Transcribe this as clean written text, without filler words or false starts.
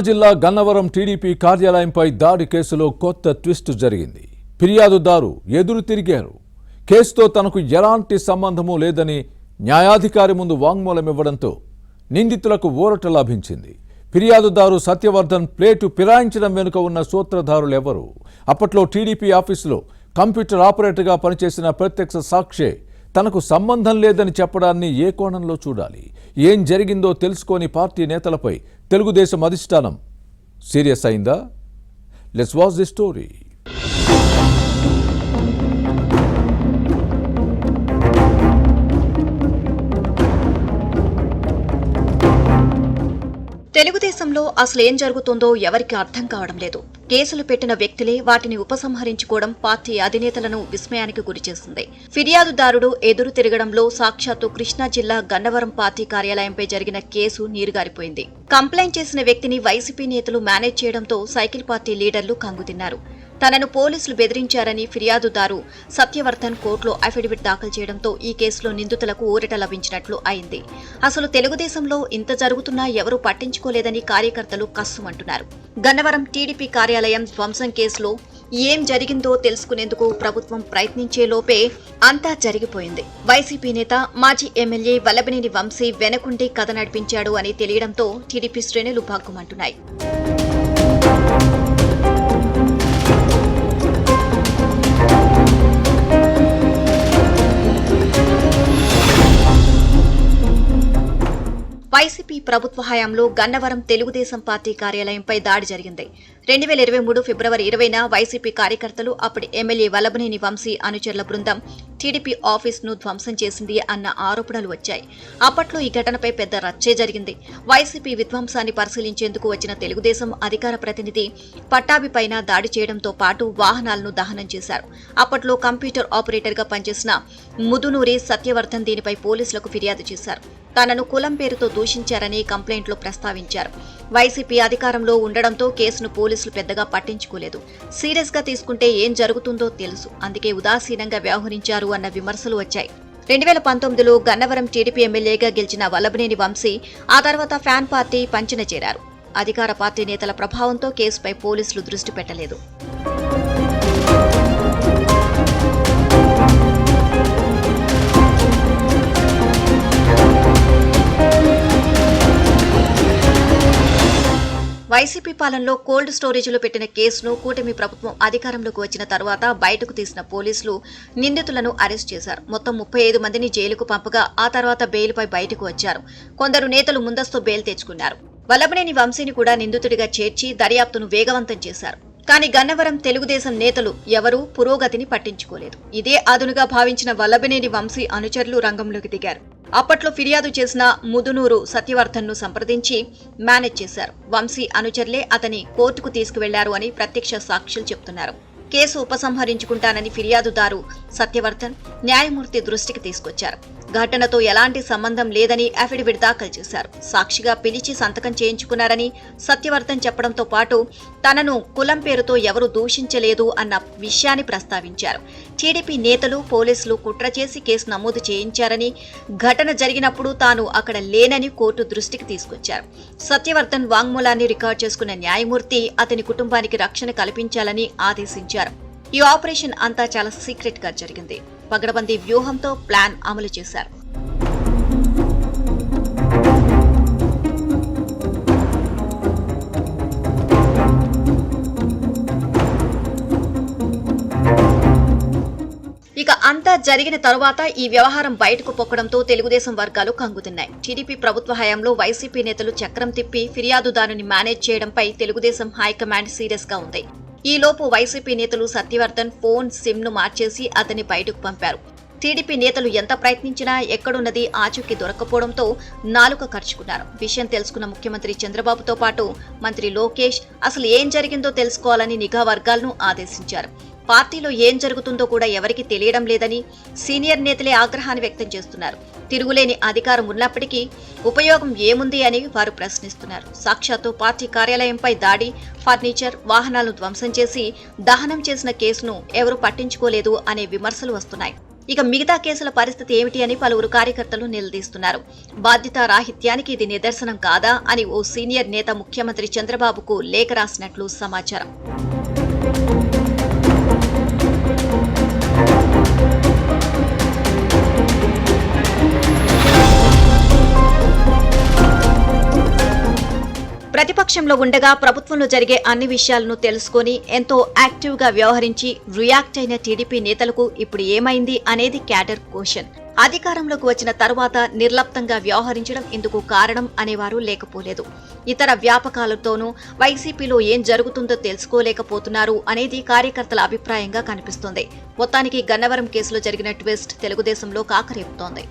జిల్లా గన్నవరం టీడీపీ కార్యాలయంపై దాడి కేసులో కొత్త ట్విస్ట్ జరిగింది. ఫిర్యాదుదారు ఎదురు తిరిగారు. కేసుతో తనకు ఎలాంటి సంబంధమూ లేదని న్యాయాధికారి ముందు వాంగ్మూలం ఇవ్వడంతో నిందితులకు ఊరట లభించింది. ఫిర్యాదుదారు సత్యవర్ధన్ ప్లేటు ఫిరాయించడం వెనుక ఉన్న సూత్రధారులెవరు? అప్పట్లో టీడీపీ ఆఫీసులో కంప్యూటర్ ఆపరేటర్గా పనిచేసిన ప్రత్యక్ష సాక్షి తనకు సంబంధం లేదని చెప్పడాన్ని ఏ కోణంలో చూడాలి? ఏం జరిగిందో తెలుసుకొని పార్టీ నేతలపై తెలుగుదేశం అధిష్టానం సీరియస్ అయిందా? Let's watch the story. తెలుగుదేశంలో అసలు ఏం జరుగుతుందో ఎవరికి అర్థం కావడం లేదు. కేసులు పెట్టిన వ్యక్తులే వాటిని ఉపసంహరించుకోవడం పార్టీ అధినేతలను విస్మయానికి గురిచేస్తుంది. ఫిర్యాదుదారుడు ఎదురు తిరగడంలో సాక్షాత్తు కృష్ణా జిల్లా గన్నవరం పార్టీ కార్యాలయంపై జరిగిన కేసు నీరుగారిపోయింది. కంప్లైంట్ చేసిన వ్యక్తిని వైసీపీ నేతలు మేనేజ్ చేయడంతో సైకిల్ పార్టీ లీడర్లు కంగుతిన్నారు. తనను పోలీసులు బెదిరించారని ఫిర్యాదుదారు సత్యవర్ధన్ కోర్టులో అఫిడవిట్ దాఖలు చేయడంతో ఈ కేసులో నిందితులకు ఊరట లభించినట్లు అయింది. అసలు తెలుగుదేశంలో ఇంత జరుగుతున్నా ఎవరూ పట్టించుకోలేదని కార్యకర్తలు కస్సుమంటున్నారు. గన్నవరం టీడీపీ కార్యాలయం ధ్వంసం కేసులో ఏం జరిగిందో తెలుసుకునేందుకు ప్రభుత్వం ప్రయత్నించే లోపే అంతా జరిగిపోయింది. వైసీపీ నేత మాజీ ఎమ్మెల్యే వల్లభనేని వంశీ వెనకుండి కథ నడిపించాడు అని తెలియడంతో టీడీపీ శ్రేణులు భగ్గుమంటున్నాయి. వైసీపీ ప్రభుత్వ హయాంలో గన్నవరం తెలుగుదేశం పార్టీ కార్యాలయంపై దాడి జరిగింది. 2023 ఫిబ్రవరి 20న వైసీపీ కార్యకర్తలు అప్పటి ఎమ్మెల్యే వల్లభనేని వంశీ అనుచరుల బృందం టీడీపీ ఆఫీసును ధ్వంసం చేసింది అన్న ఆరోపణలు వచ్చాయి. అప్పట్లో ఈ ఘటనపై పెద్ద రచ్చే జరిగింది. వైసీపీ విధ్వంసాన్ని పరిశీలించేందుకు వచ్చిన తెలుగుదేశం అధికార ప్రతినిధి పట్టాభిపైన దాడి చేయడంతో పాటు వాహనాలను దహనం చేశారు. అప్పట్లో కంప్యూటర్ ఆపరేటర్గా పనిచేసిన ముదునూరి సత్యవర్ధన్ దీనిపై పోలీసులకు ఫిర్యాదు చేశారు. తనను కులం పేరుతో దూషించారని కంప్లైంట్లో ప్రస్తావించారు. వైసీపీ అధికారంలో ఉండడంతో కేసును పోలీసులు పెద్దగా పట్టించుకోలేదు. సీరియస్ గా తీసుకుంటే ఏం జరుగుతుందో తెలుసు, అందుకే ఉదాసీనంగా వ్యవహరించారు అన్న విమర్శలు వచ్చాయి. 2019లో గన్నవరం టీడీపీ ఎమ్మెల్యేగా గెలిచిన వల్లభనేని వంశీ ఆ తర్వాత ఫ్యాన్ పార్టీ పంచన చేరారు. అధికార పార్టీ నేతల ప్రభావంతో కేసుపై పోలీసులు దృష్టి పెట్టలేదు. వైసీపీ పాలనలో కోల్డ్ స్టోరేజీలో పెట్టిన కేసును కూటమి ప్రభుత్వం అధికారంలోకి వచ్చిన తర్వాత బయటకు తీసిన పోలీసులు నిందితులను అరెస్ట్ చేశారు. మొత్తం 35 మందిని జైలుకు పంపగా ఆ తర్వాత బెయిల్పై బయటకు వచ్చారు. కొందరు నేతలు ముందస్తు బెయిల్ తెచ్చుకున్నారు. వల్లభనేని వంశీని కూడా నిందితుడిగా చేర్చి దర్యాప్తును వేగవంతం చేశారు. కానీ గన్నవరం తెలుగుదేశం నేతలు ఎవరూ పురోగతిని పట్టించుకోలేదు. ఇదే అదునుగా భావించిన వల్లభనేని వంశీ అనుచరులు రంగంలోకి దిగారు. అప్పట్లో ఫిర్యాదు చేసిన ముదునూరు సత్యవర్ధన్ ను సంప్రదించి మేనేజ్ చేశారు. వంశీ అనుచరులే అతని కోర్టుకు తీసుకువెళ్లారు అని ప్రత్యక్ష సాక్షులు చెబుతున్నారు. కేసు ఉపసంహరించుకుంటానని ఫిర్యాదుదారు సత్యవర్ధన్ న్యాయమూర్తి దృష్టికి తీసుకొచ్చారు. ఘటనతో ఎలాంటి సంబంధం లేదని అఫిడవిట్ దాఖలు చేశారు. సాక్షిగా పిలిచి సంతకం చేయించుకున్నారని సత్యవర్ధన్ చెప్పడంతో పాటు తనను కులం పేరుతో ఎవరూ దూషించలేదు అన్న విషయాన్ని ప్రస్తావించారు. టీడీపీ నేతలు పోలీసులు కుట్ర చేసి కేసు నమోదు చేయించారని, ఘటన జరిగినప్పుడు తాను అక్కడ లేనని కోర్టు దృష్టికి తీసుకొచ్చారు. సత్యవర్ధన్ వాంగ్మూలాన్ని రికార్డు చేసుకున్న న్యాయమూర్తి అతని కుటుంబానికి రక్షణ కల్పించాలని ఆదేశించారు. ఈ ఆపరేషన్ అంతా చాలా సీక్రెట్ గా జరిగింది. పగడబందీ వ్యూహంతో ప్లాన్ అమలు చేశారు. ఇక అంతా జరిగిన తరువాత ఈ వ్యవహారం బయటకు పొక్కడంతో తెలుగుదేశం వర్గాలు కంగుతున్నాయి. టీడీపీ ప్రభుత్వ హయాంలో వైసీపీ నేతలు చక్రం తిప్పి ఫిర్యాదుదారుని మేనేజ్ చేయడంపై తెలుగుదేశం హైకమాండ్ సీరియస్ గా ఉంది. ఈలోపు వైసీపీ నేతలు సత్యవర్ధన్ ఫోన్ సిమ్ ను మార్చేసి అతన్ని బయటకు పంపారు. టీడీపీ నేతలు ఎంత ప్రయత్నించినా ఎక్కడున్నది ఆచూకీ దొరకపోవడంతో నాలుక ఖర్చుకున్నారు. విషయం తెలుసుకున్న ముఖ్యమంత్రి చంద్రబాబుతో పాటు మంత్రి లోకేష్ అసలు ఏం జరిగిందో తెలుసుకోవాలని నిఘా వర్గాలను ఆదేశించారు. పార్టీలో ఏం జరుగుతుందో కూడా ఎవరికీ తెలియడం లేదని సీనియర్ నేతలే ఆగ్రహాన్ని వ్యక్తం చేస్తున్నారు. తిరుగులేని అధికారం ఉన్నప్పటికీ ఉపయోగం ఏముంది అని వారు ప్రశ్నిస్తున్నారు. సాక్షాత్తు పార్టీ కార్యాలయంపై దాడి, ఫర్నిచర్, వాహనాలను ధ్వంసం చేసి దహనం చేసిన కేసును ఎవరూ పట్టించుకోలేదు అనే విమర్శలు వస్తున్నాయి. ఇక మిగతా కేసుల పరిస్థితి ఏమిటి అని పలువురు కార్యకర్తలు నిలదీస్తున్నారు. బాధ్యత రాహిత్యానికి ఇది నిదర్శనం కాదా అని ఓ సీనియర్ నేత ముఖ్యమంత్రి చంద్రబాబుకు లేఖ రాసినట్లు సమాచారం. ప్రతిపక్షంలో ఉండగా ప్రభుత్వంలో జరిగే అన్ని విషయాలను తెలుసుకొని ఎంతో యాక్టివ్గా వ్యవహరించి రియాక్ట్ అయిన టీడీపీ నేతలకు ఇప్పుడు ఏమైంది అనేది క్యాడర్ క్వశ్చన్. అధికారంలోకి వచ్చిన తరువాత నిర్లప్తంగా వ్యవహరించడం ఇందుకు కారణం అనేవారు లేకపోలేదు. ఇతర వ్యాపకాలతోనూ వైసీపీలో ఏం జరుగుతుందో తెలుసుకోలేకపోతున్నారు అనేది కార్యకర్తల అభిప్రాయంగా కనిపిస్తోంది. మొత్తానికి గన్నవరం కేసులో జరిగిన ట్విస్ట్ తెలుగుదేశంలో కాకరేపుతోంది.